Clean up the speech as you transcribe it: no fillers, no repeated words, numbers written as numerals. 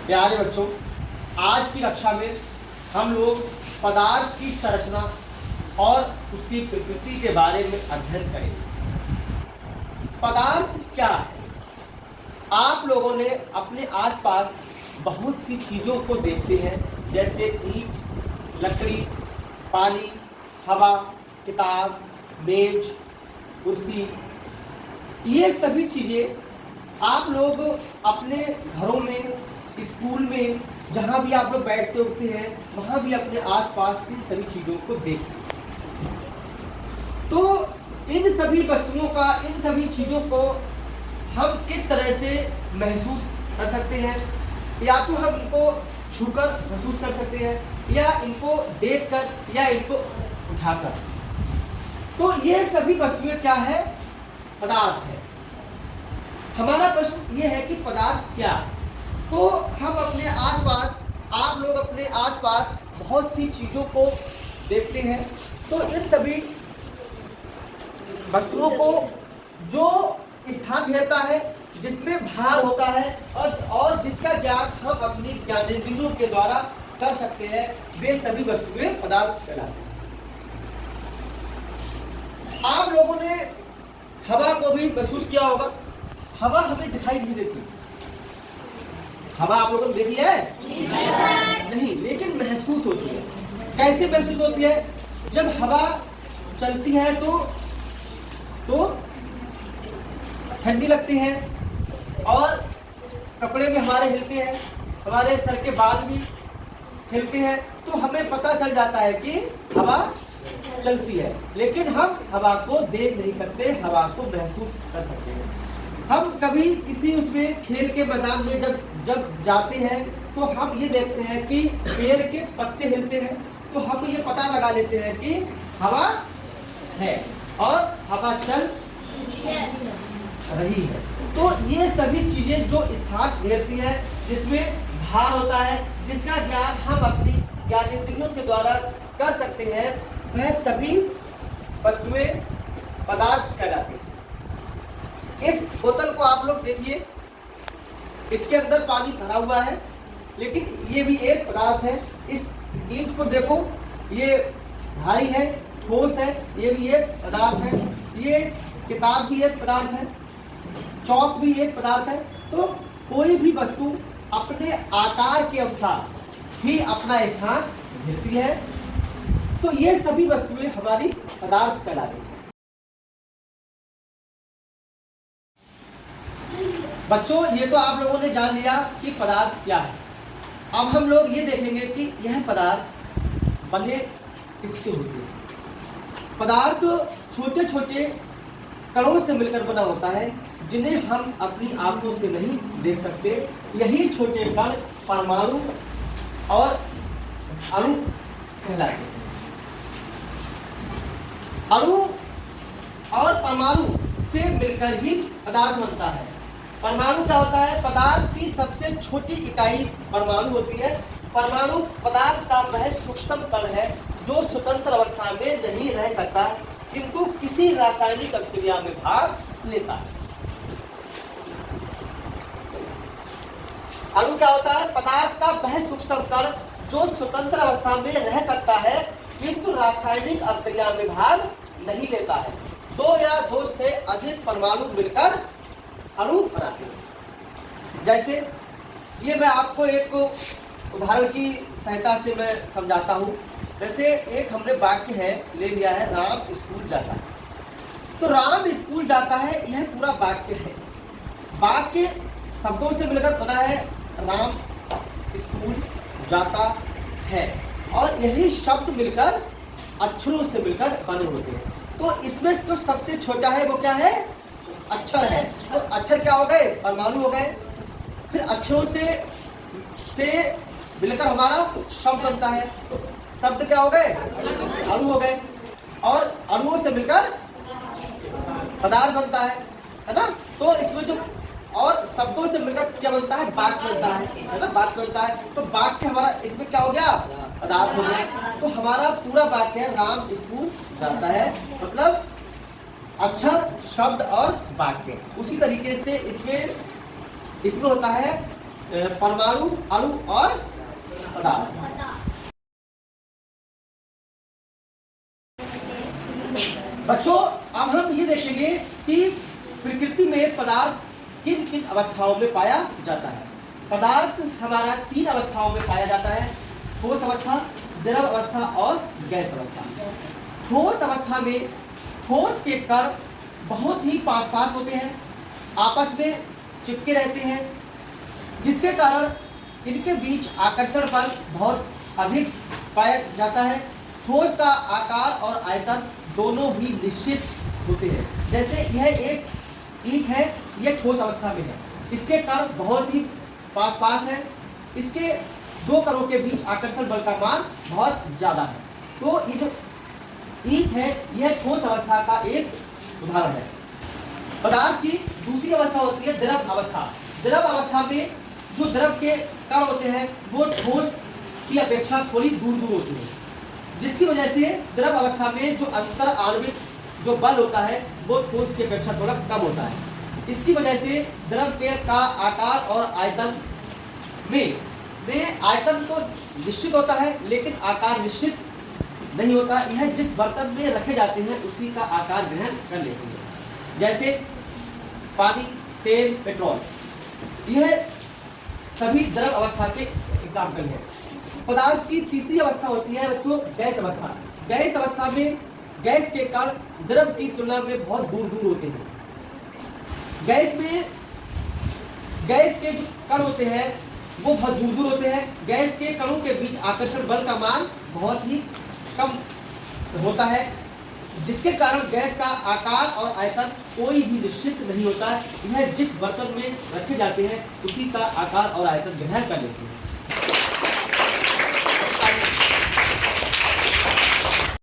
प्यारे बच्चों, आज की कक्षा में हम लोग पदार्थ की संरचना और उसकी प्रकृति के बारे में अध्ययन करेंगे। पदार्थ क्या है? आप लोगों ने अपने आसपास बहुत सी चीज़ों को देखते हैं, जैसे ईंट, लकड़ी, पानी, हवा, किताब, मेज, कुर्सी। ये सभी चीज़ें आप लोग अपने घरों में, स्कूल में, जहाँ भी आप लोग बैठते उठते हैं, वहाँ भी अपने आसपास इन सभी चीज़ों को देखते हैं। तो इन सभी वस्तुओं का, इन सभी चीज़ों को हम किस तरह से महसूस कर सकते हैं? या तो हम इनको छूकर महसूस कर सकते हैं, या इनको देखकर, या इनको उठाकर। तो ये सभी वस्तुएं क्या है? पदार्थ है। हमारा प्रश्न ये है कि पदार्थ क्या है? तो हम अपने आसपास, आप लोग अपने आसपास बहुत सी चीज़ों को देखते हैं। तो इन सभी वस्तुओं को जो स्थान घेरता है, जिसमें भार होता है और जिसका ज्ञान हम अपनी ज्ञानेंद्रियों के द्वारा कर सकते हैं, वे सभी वस्तुएं पदार्थ कहलाते हैं। आप लोगों ने हवा को भी महसूस किया होगा। हवा हमें दिखाई नहीं देती। हवा आप लोगों ने देखी है? नहीं, लेकिन महसूस होती है। कैसे महसूस होती है? जब हवा चलती है तो ठंडी लगती है, और कपड़े भी हमारे हिलते हैं, हमारे सर के बाल भी हिलते हैं। तो हमें पता चल जाता है कि हवा चलती है, लेकिन हम हवा को देख नहीं सकते, हवा को महसूस कर सकते हैं। हम कभी किसी उसमें खेल के मैदान में जब जाते हैं, तो हम ये देखते हैं कि पेड़ के पत्ते हिलते हैं, तो हम ये पता लगा लेते हैं कि हवा है और हवा चल रही है। तो ये सभी चीजें जो स्थान घेरती है, जिसमें भार होता है, जिसका ज्ञान हम अपनी ज्ञानेंद्रियों के द्वारा कर सकते हैं, वह सभी वस्तुएं पदार्थ कहलाती हैं। इस बोतल को आप लोग देखिए, इसके अंदर पानी भरा हुआ है, लेकिन ये भी एक पदार्थ है। इस ईंट को देखो, ये भारी है, ठोस है, ये भी एक पदार्थ है। ये किताब भी एक पदार्थ है, चौक भी एक पदार्थ है। तो कोई भी वस्तु अपने आकार के अनुसार ही अपना स्थान घेरती है। तो ये सभी वस्तुएं हमारी पदार्थ कहलाती हैं। बच्चों, ये तो आप लोगों ने जान लिया कि पदार्थ क्या है। अब हम लोग ये देखेंगे कि यह पदार्थ बने किससे होते हैं। पदार्थ छोटे छोटे कणों से मिलकर बना होता है, जिन्हें हम अपनी आंखों से नहीं देख सकते। यही छोटे कण परमाणु और अणु कहलाते हैं। अणु और परमाणु से मिलकर ही पदार्थ बनता है। परमाणु क्या होता है? पदार्थ की सबसे छोटी इकाई परमाणु होती है। परमाणु पदार्थ का वह सूक्ष्म कण है जो स्वतंत्र अवस्था में नहीं रह सकता, किंतु किसी रासायनिक अभिक्रिया में भाग लेता है। अणु क्या होता है? पदार्थ का वह सूक्ष्म कण जो स्वतंत्र अवस्था में रह सकता है, किंतु रासायनिक अभिक्रिया में भाग नहीं लेता है। दो या दो से अधिक परमाणु मिलकर अणु बनाते हैं। जैसे ये मैं आपको एक उदाहरण की सहायता से मैं समझाता हूँ। जैसे एक हमने वाक्य है ले लिया है, राम स्कूल जाता है। तो राम स्कूल जाता है, यह पूरा वाक्य है। वाक्य शब्दों से मिलकर बना है, राम स्कूल जाता है, और यही शब्द मिलकर अक्षरों से मिलकर बने होते हैं। तो इसमें जो सबसे छोटा है वो क्या है? अक्षर है। तो अक्षर क्या हो गए? परमाणु हो गए। फिर अक्षरों से मिलकर हमारा शब्द बनता है। तो शब्द क्या हो गए? अणु हो गए। और अणुओं से मिलकर पदार्थ बनता है ना? तो इसमें जो और शब्दों से मिलकर क्या बनता है? वाक्य बनता है ना? वाक्य बनता है। तो वाक्य हमारा इसमें क्या हो गया? पदार्थ हो गया। तो हमारा पूरा वाक्य है, राम स्कूल जाता है, मतलब अक्षर, शब्द और वाक्य। उसी तरीके से इसमें होता है परमाणु, अणु और पदार्थ। बच्चों अब हम ये देखेंगे कि प्रकृति में पदार्थ किन किन अवस्थाओं में पाया जाता है। पदार्थ हमारा 3 अवस्थाओं में पाया जाता है, ठोस अवस्था, द्रव अवस्था और गैस अवस्था। ठोस अवस्था में ठोस के कण बहुत ही पास पास होते हैं, आपस में चिपके रहते हैं, जिसके कारण इनके बीच आकर्षण बल बहुत अधिक पाया जाता है। ठोस का आकार और आयतन दोनों भी निश्चित होते हैं। जैसे यह एक ईंट है, यह ठोस अवस्था में है, इसके कण बहुत ही पास पास है, इसके 2 कणों के बीच आकर्षण बल का मान बहुत ज़्यादा है। तो ये जो ईंट है यह ठोस अवस्था का एक उदाहरण है। पदार्थ की दूसरी अवस्था होती है द्रव अवस्था। द्रव अवस्था में जो द्रव के कण होते हैं वो ठोस की अपेक्षा थोड़ी दूर दूर होती है, जिसकी वजह से द्रव अवस्था में जो अंतर आणविक जो बल होता है वो ठोस की अपेक्षा थोड़ा कम होता है। इसकी वजह से द्रव के का आकार और आयतन में आयतन तो निश्चित होता है लेकिन आकार निश्चित नहीं होता। यह जिस बर्तन में रखे जाते हैं उसी का आकार ग्रहण कर लेते हैं, जैसे पानी, तेल, पेट्रोल, यह सभी द्रव अवस्था के एग्जाम्पल हैं। पदार्थ की तीसरी अवस्था होती है बच्चों गैस अवस्था। गैस अवस्था में गैस के कण द्रव की तुलना में बहुत दूर दूर होते हैं। गैस के जो कण होते हैं वो बहुत दूर दूर होते हैं। गैस के कणों के बीच आकर्षण बल का मान बहुत ही कम होता है, जिसके कारण गैस का आकार और आयतन कोई भी निश्चित नहीं होता। यह जिस बर्तन में रखे जाते हैं उसी का आकार और आयतन ग्रहण कर लेते हैं।